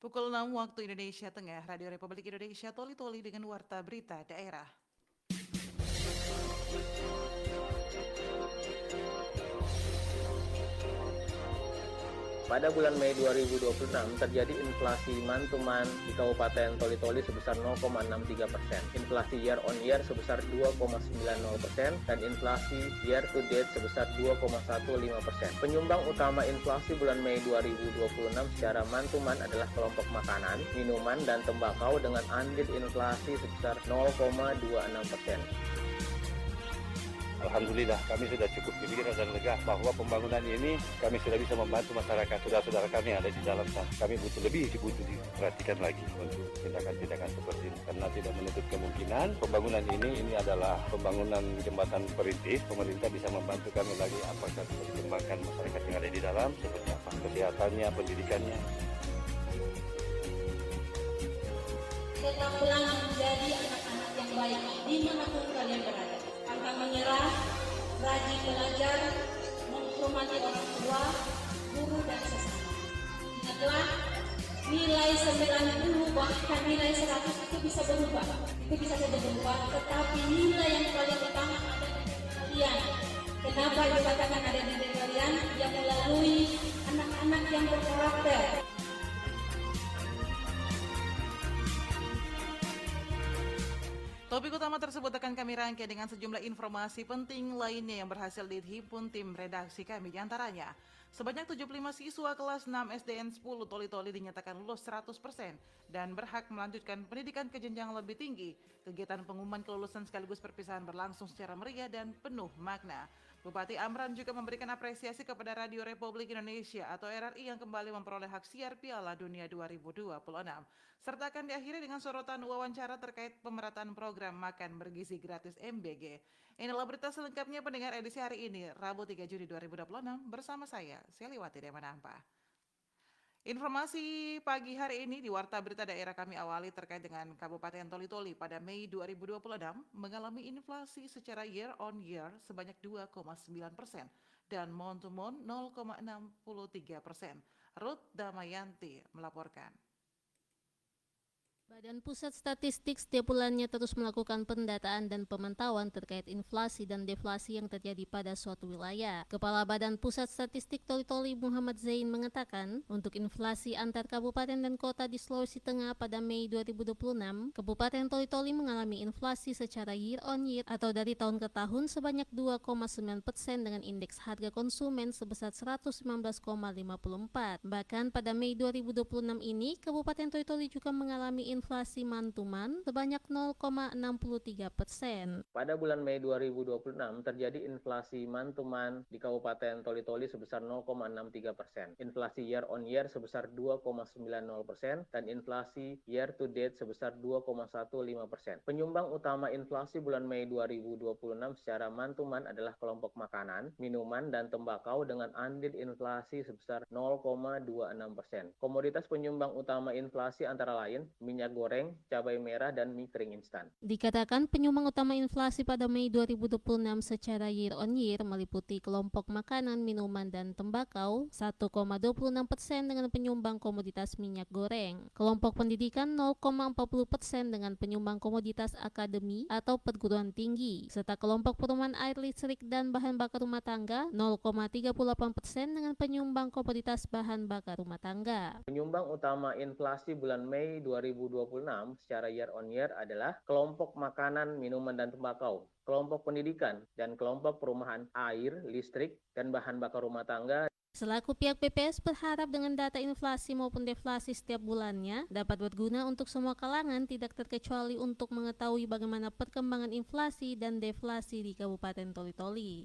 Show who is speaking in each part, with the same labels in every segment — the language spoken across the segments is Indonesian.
Speaker 1: Pukul 6 waktu Indonesia Tengah, Radio Republik Indonesia Toli-Toli dengan Warta Berita Daerah.
Speaker 2: Pada bulan Mei 2026 terjadi inflasi man-to-man di Kabupaten Toli-Toli sebesar 0,63%, inflasi year on year sebesar 2,90% dan inflasi year to date sebesar 2,15%. Penyumbang utama inflasi bulan Mei 2026 secara man-to-man adalah kelompok makanan, minuman, dan tembakau dengan andil inflasi sebesar 0,26%.
Speaker 3: Alhamdulillah kami sudah cukup gembira dan lega bahwa pembangunan ini kami sudah bisa membantu masyarakat, saudara-saudara kami yang ada di dalam sana. Kami butuh diperhatikan lagi untuk tindakan-tindakan seperti ini karena tidak menutup kemungkinan pembangunan ini adalah pembangunan jembatan perintis. Pemerintah bisa membantu kami lagi apakah bisa dikembangkan masyarakat yang ada di dalam seperti apa kesehatannya, pendidikannya.
Speaker 4: Tetaplah menjadi anak-anak yang baik dimanapun kalian berada. Pantang menyerah, rajin belajar, menghormati orang tua, guru dan sesama. Ingatlah, nilai 90 bahkan nilai 100 itu bisa berubah. Itu bisa saja berubah, tetapi nilai yang paling utama ada di diri kalian. Kenapa dikatakan ada di diri kalian? Yang melalui anak-anak yang berkarakter.
Speaker 1: Topik utama tersebut akan kami rangkai dengan sejumlah informasi penting lainnya yang berhasil dihimpun tim redaksi kami. Di antaranya, sebanyak 75 siswa kelas 6 SDN 10 Toli-Toli dinyatakan lulus 100% dan berhak melanjutkan pendidikan ke jenjang lebih tinggi. Kegiatan pengumuman kelulusan sekaligus perpisahan berlangsung secara meriah dan penuh makna. Bupati Amran juga memberikan apresiasi kepada Radio Republik Indonesia atau RRI yang kembali memperoleh hak siar Piala Dunia 2026. Serta akan diakhiri dengan sorotan wawancara terkait pemerataan program makan bergizi gratis MBG. Inilah berita selengkapnya pendengar edisi hari ini, Rabu 3 Juni 2026 bersama saya, Seliwati Demanampa. Informasi pagi hari ini di Warta Berita Daerah kami awali terkait dengan Kabupaten Toli-Toli pada Mei 2026 mengalami inflasi secara year on year sebanyak 2,9% dan month to month 0,63%. Ruth Damayanti melaporkan.
Speaker 5: Badan Pusat Statistik setiap bulannya terus melakukan pendataan dan pemantauan terkait inflasi dan deflasi yang terjadi pada suatu wilayah. Kepala Badan Pusat Statistik Toli-Toli Muhammad Zain mengatakan, untuk inflasi antar kabupaten dan kota di Sulawesi Tengah pada Mei 2026, Kabupaten Toli-Toli mengalami inflasi secara year on year atau dari tahun ke tahun sebanyak 2,9% dengan indeks harga konsumen sebesar 119,54. Bahkan pada Mei 2026 ini, Kabupaten Toli-Toli juga mengalami inflasi man-to-man sebanyak 0,63%.
Speaker 2: Pada bulan Mei 2026 terjadi inflasi man-to-man di Kabupaten Toli-Toli sebesar 0,63%, inflasi year on year sebesar 2,90% dan inflasi year to date sebesar 2,15%. Penyumbang utama inflasi bulan Mei 2026 secara man-to-man adalah kelompok makanan, minuman, dan tembakau dengan andil inflasi sebesar 0,26%. Komoditas penyumbang utama inflasi antara lain minyak goreng, cabai merah, dan mie kering instan.
Speaker 5: Dikatakan penyumbang utama inflasi pada Mei 2026 secara year on year meliputi kelompok makanan, minuman, dan tembakau 1,26% dengan penyumbang komoditas minyak goreng, kelompok pendidikan 0,40% dengan penyumbang komoditas akademi atau perguruan tinggi, serta kelompok perumahan air listrik dan bahan bakar rumah tangga 0,38% dengan penyumbang komoditas bahan bakar rumah tangga.
Speaker 2: Penyumbang utama inflasi bulan Mei 2026 secara year on year adalah kelompok makanan, minuman, dan tembakau, kelompok pendidikan, dan kelompok perumahan air, listrik, dan bahan bakar rumah tangga.
Speaker 5: Selaku pihak BPS berharap dengan data inflasi maupun deflasi setiap bulannya dapat berguna untuk semua kalangan, tidak terkecuali untuk mengetahui bagaimana perkembangan inflasi dan deflasi di Kabupaten Toli-Toli.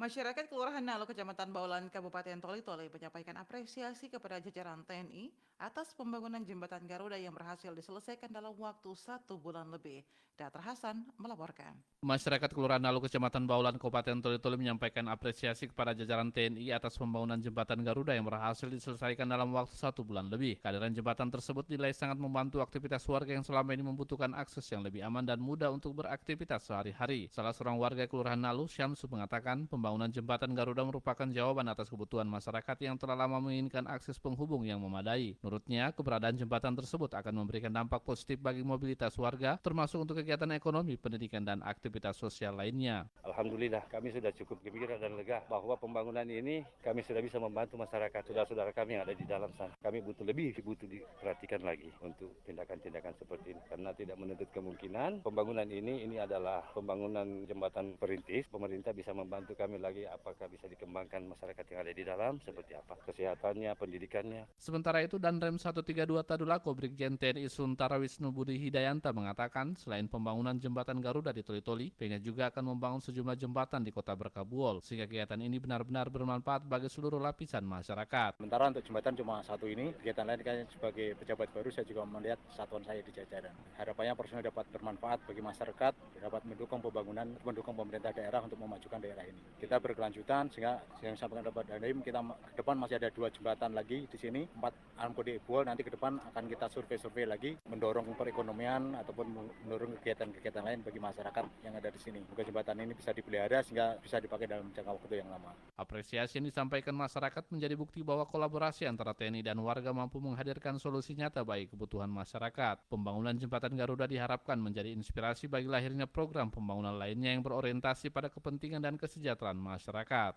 Speaker 1: Masyarakat Kelurahan Nalo, Kecamatan Baulan, Kabupaten Toli-Toli menyampaikan apresiasi kepada jajaran TNI atas pembangunan jembatan Garuda yang berhasil diselesaikan dalam waktu 1 bulan lebih. Datar Hasan melaporkan.
Speaker 6: Masyarakat Kelurahan Nalo, Kecamatan Baulan, Kabupaten Toli-Toli menyampaikan apresiasi kepada jajaran TNI atas pembangunan jembatan Garuda yang berhasil diselesaikan dalam waktu 1 bulan lebih. Kehadiran jembatan tersebut dinilai sangat membantu aktivitas warga yang selama ini membutuhkan akses yang lebih aman dan mudah untuk beraktivitas sehari-hari. Salah seorang warga Kelurahan Nalo, Syamsu, mengatakan pembangunan pembangunan jembatan Garuda merupakan jawaban atas kebutuhan masyarakat yang telah lama menginginkan akses penghubung yang memadai. Menurutnya, keberadaan jembatan tersebut akan memberikan dampak positif bagi mobilitas warga, termasuk untuk kegiatan ekonomi, pendidikan, dan aktivitas sosial lainnya.
Speaker 3: Alhamdulillah, kami sudah cukup gembira dan lega bahwa pembangunan ini kami sudah bisa membantu masyarakat, saudara-saudara kami yang ada di dalam sana. Kami butuh diperhatikan lagi untuk tindakan-tindakan seperti ini, karena tidak menutup kemungkinan pembangunan ini adalah pembangunan jembatan perintis. Pemerintah bisa membantu kami lagi apakah bisa dikembangkan masyarakat yang ada di dalam, seperti apa kesehatannya, pendidikannya.
Speaker 6: Sementara itu, Danrem 132 Tadulako Brigjen TNI Suntara Wisnu Budi Hidayanta mengatakan selain pembangunan jembatan Garuda di Toli-Toli, pihaknya juga akan membangun sejumlah jembatan di Kota Berkabuol, sehingga kegiatan ini benar-benar bermanfaat bagi seluruh lapisan masyarakat.
Speaker 7: Sementara untuk jembatan cuma satu ini, kegiatan lain kan sebagai pejabat baru saya juga melihat satuan saya di jajaran. Harapannya personil dapat bermanfaat bagi masyarakat, dapat mendukung pembangunan, mendukung pemerintah daerah untuk memajukan daerah ini. Kita berkelanjutan sehingga yang sampaikan Bapak Dandim, kita ke depan masih ada 2 jembatan lagi di sini, 4 Armkode Ebuol, nanti ke depan akan kita survei lagi, mendorong perekonomian ataupun mendorong kegiatan-kegiatan lain bagi masyarakat yang ada di sini. Semoga jembatan ini bisa dipelihara sehingga bisa dipakai dalam jangka waktu yang lama.
Speaker 6: Apresiasi yang disampaikan masyarakat menjadi bukti bahwa kolaborasi antara TNI dan warga mampu menghadirkan solusi nyata bagi kebutuhan masyarakat. Pembangunan jembatan Garuda diharapkan menjadi inspirasi bagi lahirnya program pembangunan lainnya yang berorientasi pada kepentingan dan kesejahteraan masyarakat.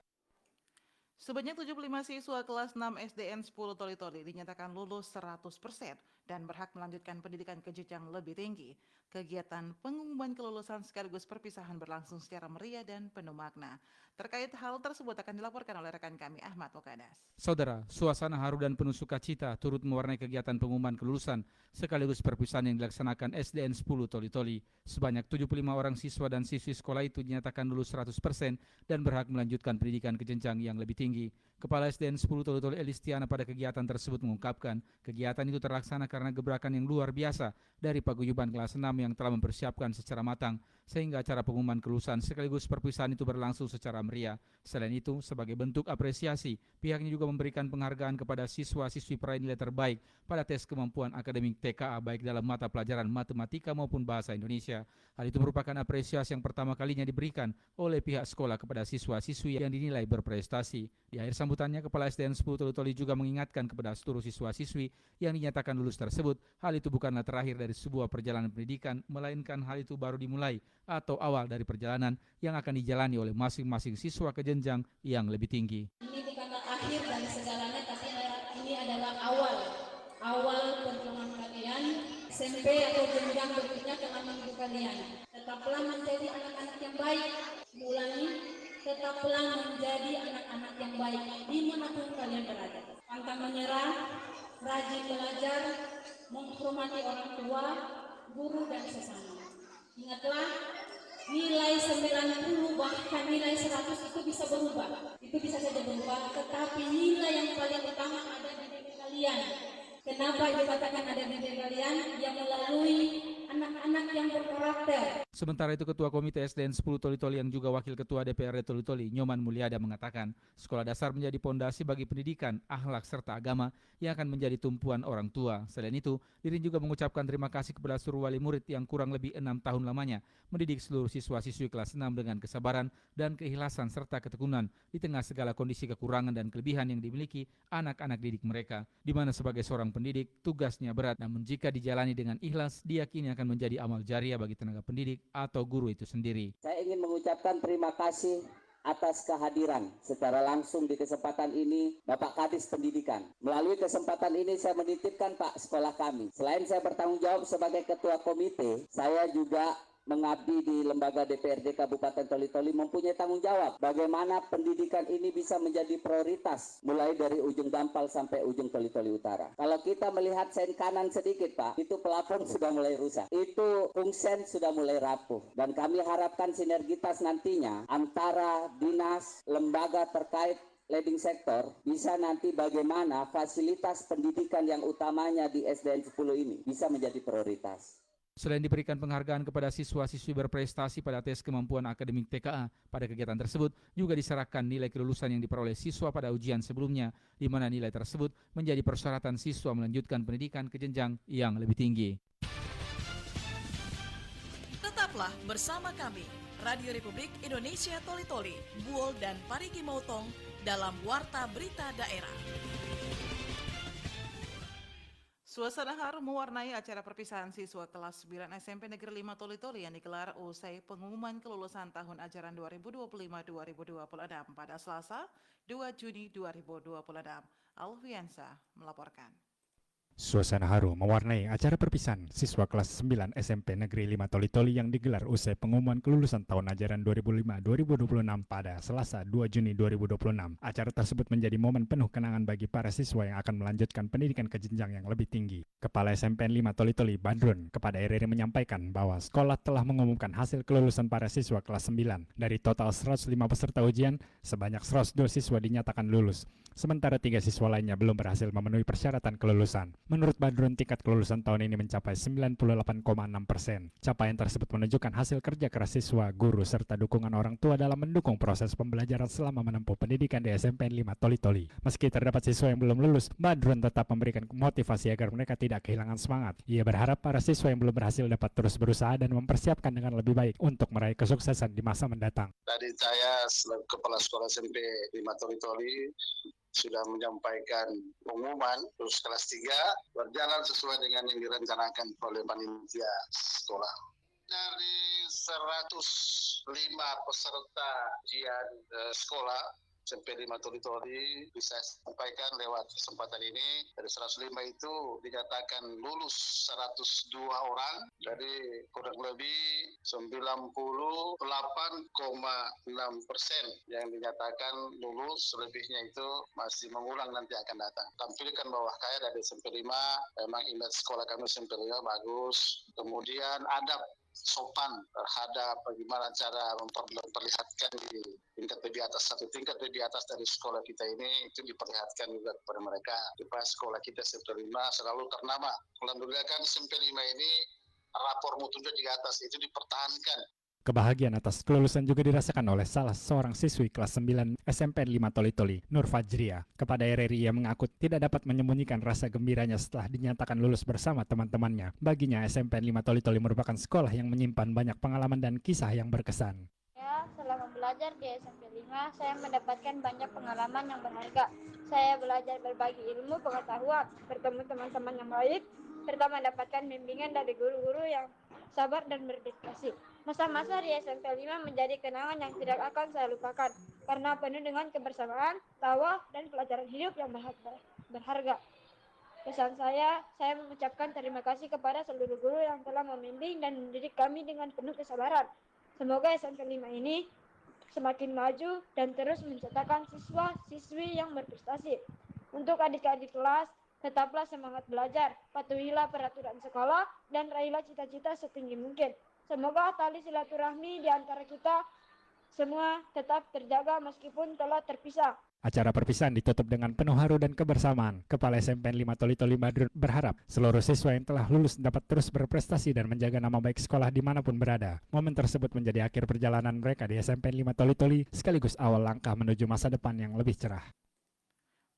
Speaker 1: Sebanyak 75 siswa kelas 6 SDN 10 Toli-Toli dinyatakan lulus 100% dan berhak melanjutkan pendidikan ke jenjang lebih tinggi. Kegiatan pengumuman kelulusan sekaligus perpisahan berlangsung secara meriah dan penuh makna. Terkait hal tersebut akan dilaporkan oleh rekan kami Ahmad Mukadas.
Speaker 8: Saudara, suasana haru dan penuh sukacita turut mewarnai kegiatan pengumuman kelulusan sekaligus perpisahan yang dilaksanakan SDN 10 Toli-Toli. Sebanyak 75 orang siswa dan siswi sekolah itu dinyatakan lulus 100% dan berhak melanjutkan pendidikan ke jenjang yang lebih tinggi. Kepala SDN 10 Toli-Toli Elistiana pada kegiatan tersebut mengungkapkan, kegiatan itu terlaksana karena gebrakan yang luar biasa dari paguyuban kelas 6 yang telah mempersiapkan secara matang, sehingga acara pengumuman kelulusan sekaligus perpisahan itu berlangsung secara meriah. Selain itu, sebagai bentuk apresiasi, pihaknya juga memberikan penghargaan kepada siswa-siswi peraih nilai terbaik pada tes kemampuan akademik TKA baik dalam mata pelajaran matematika maupun bahasa Indonesia. Hal itu merupakan apresiasi yang pertama kalinya diberikan oleh pihak sekolah kepada siswa-siswi yang dinilai berprestasi. Di akhir sambutannya, Kepala SDN 10 Toli-Toli juga mengingatkan kepada seluruh siswa-siswi yang dinyatakan lulus tersebut, hal itu bukanlah terakhir dari sebuah perjalanan pendidikan, melainkan hal itu baru dimulai atau awal dari perjalanan yang akan dijalani oleh masing-masing siswa ke jenjang yang lebih tinggi.
Speaker 4: Ini bukanlah akhir dari segalanya, tapi ini adalah awal perjuangan kalian. SMP atau jenjang berikutnya telah menunggu kalian. Tetaplah menjadi anak-anak yang baik. Ulangi, tetaplah menjadi anak-anak yang baik dimanapun kalian berada. Pantang menyerah, rajin belajar, menghormati orang tua, guru dan sesama. Ingatlah, nilai 90 bahkan nilai 100 itu bisa berubah. Itu bisa saja berubah, tetapi nilai yang paling utama ada di diri kalian. Kenapa dikatakan ada di diri kalian? Yang melalui anak-anak yang berkarakter.
Speaker 8: Sementara itu, Ketua Komite SDN 10 Toli-Toli yang juga Wakil Ketua DPRD Toli-Toli, Nyoman Mulyada mengatakan, sekolah dasar menjadi pondasi bagi pendidikan, akhlak serta agama yang akan menjadi tumpuan orang tua. Selain itu, dirinya juga mengucapkan terima kasih kepada seluruh wali murid yang kurang lebih 6 tahun lamanya mendidik seluruh siswa-siswi kelas 6 dengan kesabaran dan keikhlasan serta ketekunan di tengah segala kondisi kekurangan dan kelebihan yang dimiliki anak-anak didik mereka, di mana sebagai seorang pendidik tugasnya berat, namun jika dijalani dengan ikhlas diyakini akan menjadi amal jariah bagi tenaga pendidik atau guru itu sendiri.
Speaker 9: Saya ingin mengucapkan terima kasih atas kehadiran secara langsung di kesempatan ini Bapak Kadis Pendidikan. Melalui kesempatan ini saya menitipkan Pak sekolah kami. Selain saya bertanggung jawab sebagai ketua komite, saya juga mengabdi di lembaga DPRD Kabupaten Toli-Toli mempunyai tanggung jawab bagaimana pendidikan ini bisa menjadi prioritas mulai dari ujung Dampal sampai ujung Toli-Toli Utara. Kalau kita melihat sen kanan sedikit Pak, itu pelafon sudah mulai rusak, itu fungsen sudah mulai rapuh, dan kami harapkan sinergitas nantinya antara dinas, lembaga terkait leading sektor bisa nanti bagaimana fasilitas pendidikan yang utamanya di SDN 10 ini bisa menjadi prioritas.
Speaker 8: Selain diberikan penghargaan kepada siswa-siswi berprestasi pada tes kemampuan akademik TKA, pada kegiatan tersebut juga diserahkan nilai kelulusan yang diperoleh siswa pada ujian sebelumnya, di mana nilai tersebut menjadi persyaratan siswa melanjutkan pendidikan ke jenjang yang lebih tinggi.
Speaker 10: Tetaplah bersama kami, Radio Republik Indonesia Toli-Toli, Buol dan Parigi Motong dalam Warta Berita Daerah.
Speaker 1: Suasana haru mewarnai acara perpisahan siswa kelas 9 SMP Negeri 5 Toli-Toli yang digelar usai pengumuman kelulusan tahun ajaran 2025-2026 pada Selasa 2 Juni 2026. Alfiansa melaporkan.
Speaker 11: Suasana haru mewarnai acara perpisahan siswa kelas 9 SMP Negeri 5 Toli-Toli yang digelar usai pengumuman kelulusan tahun ajaran 2005-2026 pada Selasa 2 Juni 2026. Acara tersebut menjadi momen penuh kenangan bagi para siswa yang akan melanjutkan pendidikan ke jenjang yang lebih tinggi. Kepala SMPN 5 Toli-Toli Badrun kepada RRI menyampaikan bahwa sekolah telah mengumumkan hasil kelulusan para siswa kelas 9. Dari total 105 peserta ujian, sebanyak 102 siswa dinyatakan lulus. Sementara 3 siswa lainnya belum berhasil memenuhi persyaratan kelulusan. Menurut Badrun, tingkat kelulusan tahun ini mencapai 98,6%. Capaian tersebut menunjukkan hasil kerja keras siswa, guru, serta dukungan orang tua dalam mendukung proses pembelajaran selama menempuh pendidikan di SMPN 5 Toli-Toli. Meski terdapat siswa yang belum lulus, Badrun tetap memberikan motivasi agar mereka tidak kehilangan semangat. Ia berharap para siswa yang belum berhasil dapat terus berusaha dan mempersiapkan dengan lebih baik untuk meraih kesuksesan di masa mendatang.
Speaker 12: Tadi saya selaku Kepala Sekolah SMP 5 Toli-Toli sudah menyampaikan pengumuman lulus kelas 3 berjalan sesuai dengan yang direncanakan oleh panitia sekolah. Dari 105 peserta ujian sekolah SMP 5 Toli-Toli bisa sampaikan lewat kesempatan ini, dari 105 itu dinyatakan lulus 102 orang, jadi kurang lebih 98,6% yang dinyatakan lulus, selebihnya itu masih mengulang nanti akan datang. Tampilkan bahwa kaya dari SMP 5, memang image sekolah kami SMP 5 bagus, kemudian adab sopan terhadap bagaimana cara memperlihatkan di tingkat lebih atas, satu tingkat lebih atas dari sekolah kita ini, itu diperlihatkan juga kepada mereka supaya sekolah kita SMP 5 selalu ternama. Alhamdulillah kan SMP 5 ini rapor mutunya di atas itu dipertahankan.
Speaker 11: Kebahagiaan atas kelulusan juga dirasakan oleh salah seorang siswi kelas 9 SMPN 5 Toli-Toli, Nur Fajria. Kepada RRI ia mengaku tidak dapat menyembunyikan rasa gembiranya setelah dinyatakan lulus bersama teman-temannya. Baginya SMPN 5 Toli-Toli merupakan sekolah yang menyimpan banyak pengalaman dan kisah yang berkesan.
Speaker 13: Ya, selama belajar di SMP 5, saya mendapatkan banyak pengalaman yang berharga. Saya belajar berbagi ilmu pengetahuan, bertemu teman-teman yang baik, serta mendapatkan bimbingan dari guru-guru yang sabar dan berdedikasi. Masa-masa di SMP 5 menjadi kenangan yang tidak akan saya lupakan karena penuh dengan kebersamaan, tawa, dan pelajaran hidup yang berharga. Pesan saya mengucapkan terima kasih kepada seluruh guru yang telah membimbing dan mendidik kami dengan penuh kesabaran. Semoga SMP 5 ini semakin maju dan terus mencetakkan siswa-siswi yang berprestasi. Untuk adik-adik kelas, tetaplah semangat belajar, patuhilah peraturan sekolah, dan raihlah cita-cita setinggi mungkin. Semoga tali silaturahmi di antara kita semua tetap terjaga meskipun telah terpisah.
Speaker 11: Acara perpisahan ditutup dengan penuh haru dan kebersamaan. Kepala SMPN 5 Toli-Toli Badrun berharap seluruh siswa yang telah lulus dapat terus berprestasi dan menjaga nama baik sekolah dimanapun berada. Momen tersebut menjadi akhir perjalanan mereka di SMPN 5 Toli-Toli sekaligus awal langkah menuju masa depan yang lebih cerah.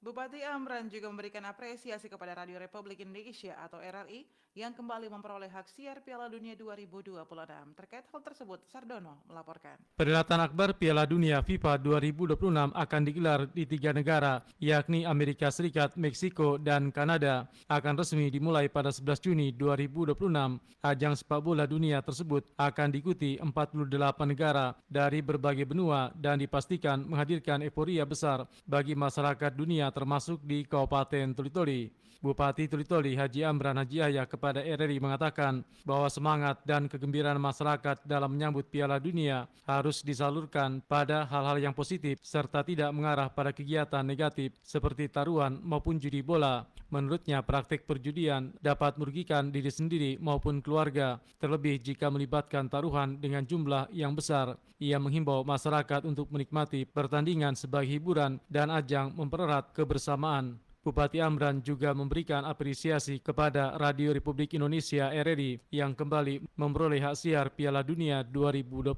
Speaker 1: Bupati Amran juga memberikan apresiasi kepada Radio Republik Indonesia atau RRI yang kembali memperoleh hak siar Piala Dunia 2026. Terkait hal tersebut, Sardono melaporkan.
Speaker 14: Perhelatan akbar Piala Dunia FIFA 2026 akan digelar di 3 negara, yakni Amerika Serikat, Meksiko, dan Kanada. Akan resmi dimulai pada 11 Juni 2026. Ajang sepak bola dunia tersebut akan diikuti 48 negara dari berbagai benua dan dipastikan menghadirkan euforia besar bagi masyarakat dunia termasuk di Kabupaten Toli-Toli. Bupati Toli-Toli Haji Amran Haji Yahya kepada RRI mengatakan bahwa semangat dan kegembiraan masyarakat dalam menyambut Piala Dunia harus disalurkan pada hal-hal yang positif serta tidak mengarah pada kegiatan negatif seperti taruhan maupun judi bola. Menurutnya praktik perjudian dapat merugikan diri sendiri maupun keluarga, terlebih jika melibatkan taruhan dengan jumlah yang besar. Ia menghimbau masyarakat untuk menikmati pertandingan sebagai hiburan dan ajang mempererat kebersamaan. Bupati Amran juga memberikan apresiasi kepada Radio Republik Indonesia RRI yang kembali memperoleh hak siar Piala Dunia 2026.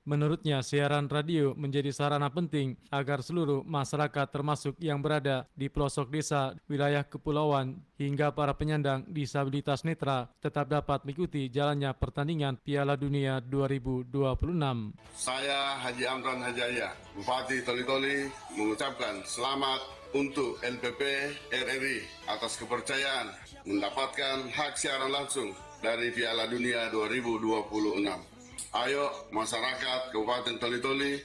Speaker 14: Menurutnya, siaran radio menjadi sarana penting agar seluruh masyarakat termasuk yang berada di pelosok desa, wilayah kepulauan, hingga para penyandang disabilitas netra tetap dapat mengikuti jalannya pertandingan Piala Dunia 2026.
Speaker 15: Saya Haji Amran Hajaya, Bupati Toli-Toli, mengucapkan selamat untuk LPP RRI atas kepercayaan mendapatkan hak siaran langsung dari Piala Dunia 2026. Ayo masyarakat Kabupaten Toli-Toli,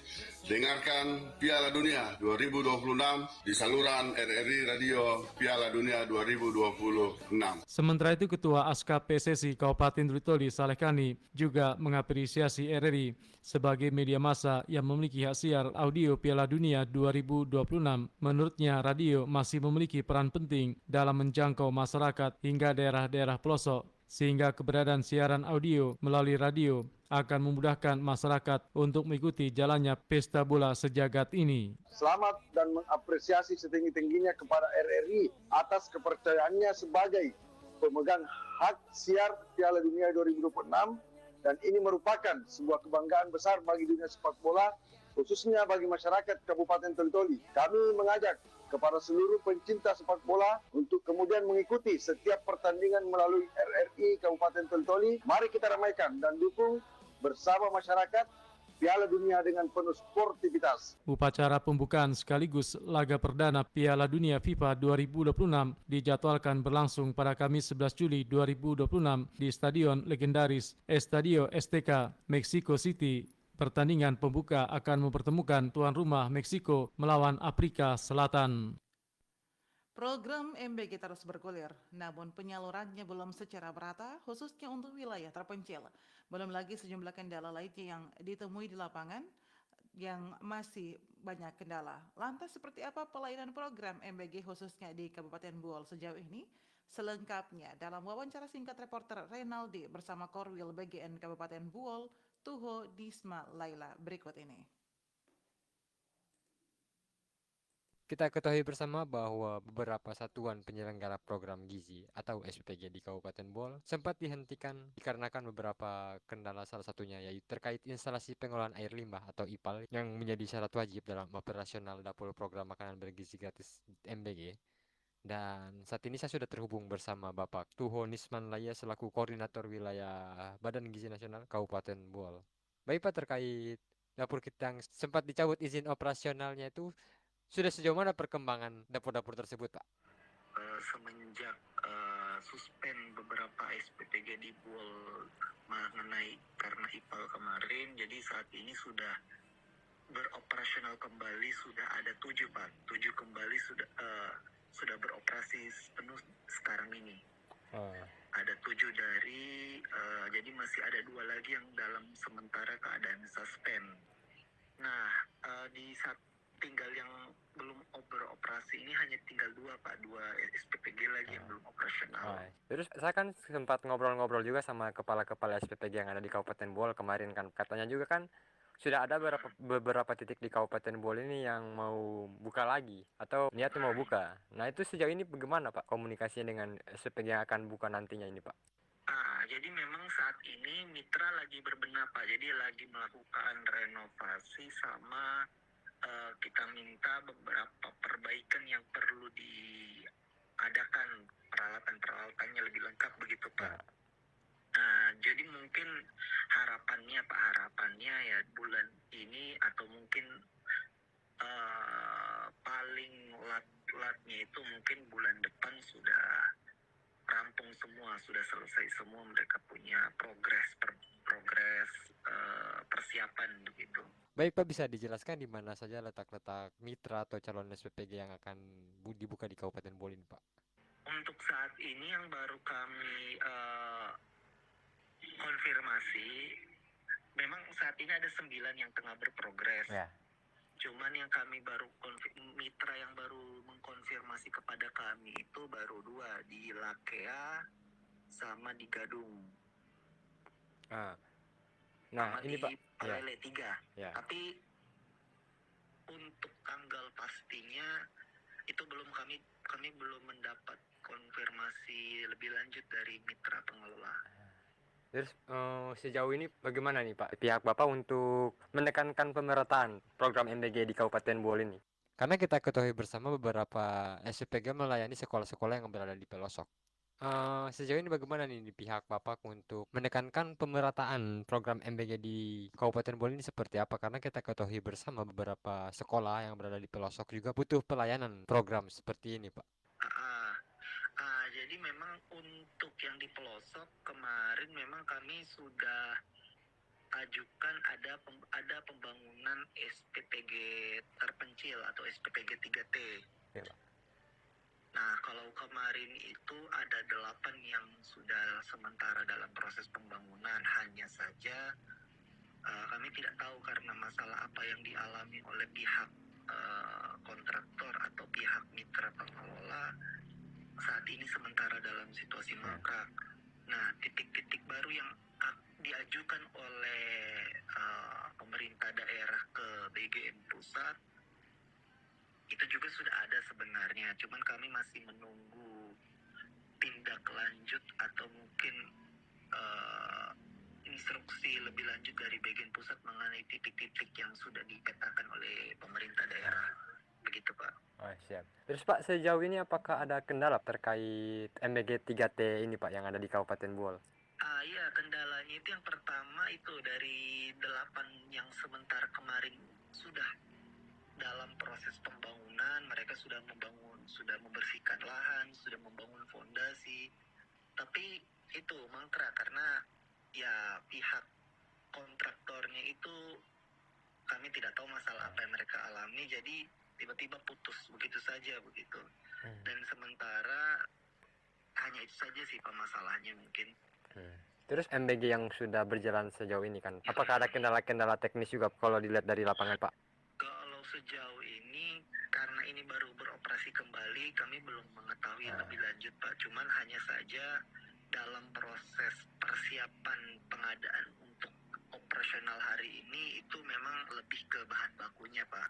Speaker 15: dengarkan Piala Dunia 2026 di saluran RRI Radio Piala Dunia 2026.
Speaker 14: Sementara itu, Ketua Askap PSSI Kabupaten Toli-Toli Saleh Kani juga mengapresiasi RRI sebagai media massa yang memiliki hak siar audio Piala Dunia 2026. Menurutnya, radio masih memiliki peran penting dalam menjangkau masyarakat hingga daerah-daerah pelosok, sehingga keberadaan siaran audio melalui radio akan memudahkan masyarakat untuk mengikuti jalannya pesta bola sejagat ini.
Speaker 16: Selamat dan mengapresiasi setinggi-tingginya kepada RRI atas kepercayaannya sebagai pemegang hak siar Piala Dunia 2026, dan ini merupakan sebuah kebanggaan besar bagi dunia sepak bola, khususnya bagi masyarakat Kabupaten Toli-Toli. Kami mengajak kepada seluruh pencinta sepak bola untuk kemudian mengikuti setiap pertandingan melalui RRI Kabupaten Toli-Toli. Mari kita ramaikan dan dukung bersama masyarakat Piala Dunia dengan penuh sportivitas.
Speaker 14: Upacara pembukaan sekaligus laga perdana Piala Dunia FIFA 2026 dijadwalkan berlangsung pada Kamis 11 Juli 2026 di Stadion Legendaris Estadio Azteca, Mexico City. Pertandingan pembuka akan mempertemukan tuan rumah Meksiko melawan Afrika Selatan.
Speaker 1: Program MBG terus bergulir, namun penyalurannya belum secara merata, khususnya untuk wilayah terpencil. Belum lagi sejumlah kendala lainnya yang ditemui di lapangan yang masih banyak kendala. Lantas seperti apa pelayanan program MBG khususnya di Kabupaten Buol sejauh ini? Selengkapnya dalam wawancara singkat reporter Renaldi bersama Korwil BGN Kabupaten Buol, Tuho Disma Laila berikut ini.
Speaker 17: Kita ketahui bersama bahwa beberapa satuan penyelenggara program gizi atau SPG di Kabupaten Buol sempat dihentikan dikarenakan beberapa kendala, salah satunya yaitu terkait instalasi pengolahan air limbah atau IPAL yang menjadi syarat wajib dalam operasional dapur program makanan bergizi gratis MBG. Dan saat ini saya sudah terhubung bersama Bapak Tuho Nisman Laya selaku Koordinator Wilayah Badan Gizi Nasional Kabupaten Buol. Baik Pak, terkait dapur kita yang sempat dicabut izin operasionalnya itu, sudah sejauh mana perkembangan dapur-dapur tersebut, Pak?
Speaker 18: Semenjak suspend beberapa SPPG di Buol mengenai karena IPAL kemarin, jadi saat ini sudah beroperasional kembali, sudah ada 7 Pak. 7 kembali sudah beroperasi penuh sekarang ini. Ada 7 dari, jadi masih ada 2 lagi yang dalam sementara keadaan suspend. Nah, di saat tinggal yang belum beroperasi ini hanya tinggal 2 Pak, 2 SPPG lagi yang belum operasional.
Speaker 17: Terus saya kan sempat ngobrol-ngobrol juga sama kepala-kepala SPPG yang ada di Kabupaten Buol kemarin kan, katanya juga kan sudah ada beberapa titik di Kabupaten Buol ini yang mau buka lagi atau niatnya mau buka. Nah itu sejauh ini bagaimana Pak komunikasinya dengan SPPG yang akan buka nantinya ini Pak?
Speaker 18: Jadi memang saat ini mitra lagi berbenah Pak, jadi lagi melakukan renovasi sama kita minta beberapa perbaikan yang perlu diadakan, peralatan-peralatannya lebih lengkap begitu Pak. Jadi mungkin harapannya ya bulan ini atau mungkin paling latnya itu mungkin bulan depan sudah rampung semua, sudah selesai semua, mereka punya progres persiapan begitu.
Speaker 17: Baik Pak, bisa dijelaskan di mana saja letak-letak mitra atau calon SPPG yang akan dibuka di Kabupaten Buol ini Pak?
Speaker 18: Untuk saat ini yang baru kami konfirmasi, memang saat ini ada 9 yang tengah berprogres. Cuman yang kami baru mitra yang baru mengkonfirmasi kepada kami itu baru 2 di Lakea sama di Gadung.
Speaker 17: Nah ini Pak,
Speaker 18: Palele 3. Tapi untuk tanggal pastinya itu belum kami belum mendapat konfirmasi lebih lanjut dari mitra pengelola.
Speaker 17: Terus sejauh ini bagaimana nih Pak pihak Bapak untuk menekankan pemerataan program MBG di Kabupaten Bool ini? Karena kita ketahui bersama beberapa SPG melayani sekolah-sekolah yang berada di pelosok. Sejauh ini bagaimana nih di pihak Bapak untuk menekankan pemerataan program MBG di Kabupaten Bool ini seperti apa? Karena kita ketahui bersama beberapa sekolah yang berada di pelosok juga butuh pelayanan program seperti ini Pak.
Speaker 18: Jadi memang untuk yang di pelosok kemarin memang kami sudah ajukan ada pembangunan SPPG terpencil atau SPPG 3T.
Speaker 17: Ya, Pak.
Speaker 18: Nah, kalau kemarin itu ada 8 yang sudah sementara dalam proses pembangunan, hanya saja kami tidak tahu karena masalah apa yang dialami oleh pihak kontraktor atau pihak mitra pengelola saat ini sementara dalam situasi mangkrak. Nah, titik-titik baru yang diajukan oleh pemerintah daerah ke BGM pusat itu juga sudah ada sebenarnya, cuman kami masih menunggu tindak lanjut atau mungkin instruksi lebih lanjut dari BGM pusat mengenai titik-titik yang sudah dipetakan oleh pemerintah daerah. Begitu Pak.
Speaker 17: Oh, siap. Terus Pak, sejauh ini apakah ada kendala terkait MBG 3T ini Pak yang ada di Kabupaten Bool?
Speaker 18: Iya, kendalanya itu yang pertama itu dari 8 yang sementara kemarin sudah dalam proses pembangunan, mereka sudah membersihkan lahan, sudah membangun fondasi. Tapi itu mangkrak karena ya pihak kontraktornya itu kami tidak tahu masalah apa yang mereka alami, jadi tiba-tiba putus begitu saja begitu. Dan sementara hanya itu saja sih Pak masalahnya mungkin.
Speaker 17: Terus MBG yang sudah berjalan sejauh ini kan, apakah ada kendala-kendala teknis juga kalau dilihat dari lapangan Pak?
Speaker 18: Kalau sejauh ini karena ini baru beroperasi kembali, kami belum mengetahui lebih lanjut Pak. Cuman hanya saja dalam proses persiapan pengadaan untuk operasional hari ini itu memang lebih ke bahan bakunya Pak.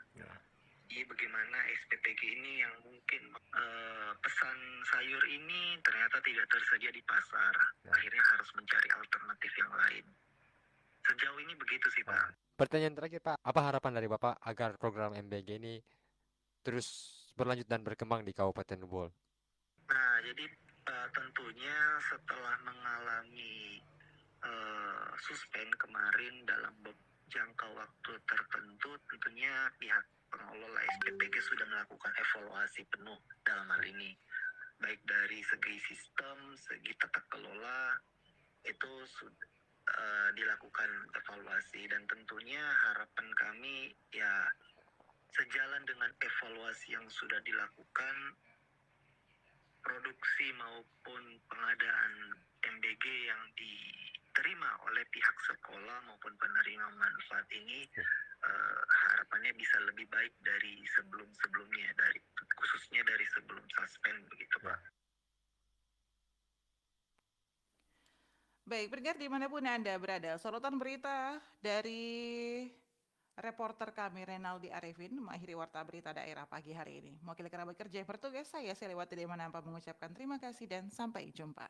Speaker 18: Jadi bagaimana SPPG ini yang mungkin pesan sayur ini ternyata tidak tersedia di pasar, akhirnya harus mencari alternatif yang lain. Sejauh ini begitu sih Pak.
Speaker 17: Pertanyaan terakhir Pak, apa harapan dari Bapak agar program MBG ini terus berlanjut dan berkembang di Kabupaten Bool?
Speaker 18: Nah, jadi tentunya setelah mengalami suspend kemarin dalam jangka waktu tertentu, tentunya pihak pengelola SPPG sudah melakukan evaluasi penuh dalam hal ini, baik dari segi sistem, segi tata kelola, itu sudah dilakukan evaluasi, dan tentunya harapan kami ya sejalan dengan evaluasi yang sudah dilakukan, produksi maupun pengadaan MBG yang diterima oleh pihak sekolah maupun penerima manfaat ini harapannya bisa lebih baik dari sebelum-sebelumnya, khususnya dari sebelum suspend begitu Pak.
Speaker 1: Baik, pendengar dimanapun Anda berada, sorotan berita dari reporter kami Renaldi Arifin mengakhiri warta berita daerah pagi hari ini. Mewakili kerabat kerja yang bertugas, saya Selewati Demanampa mengucapkan terima kasih dan sampai jumpa.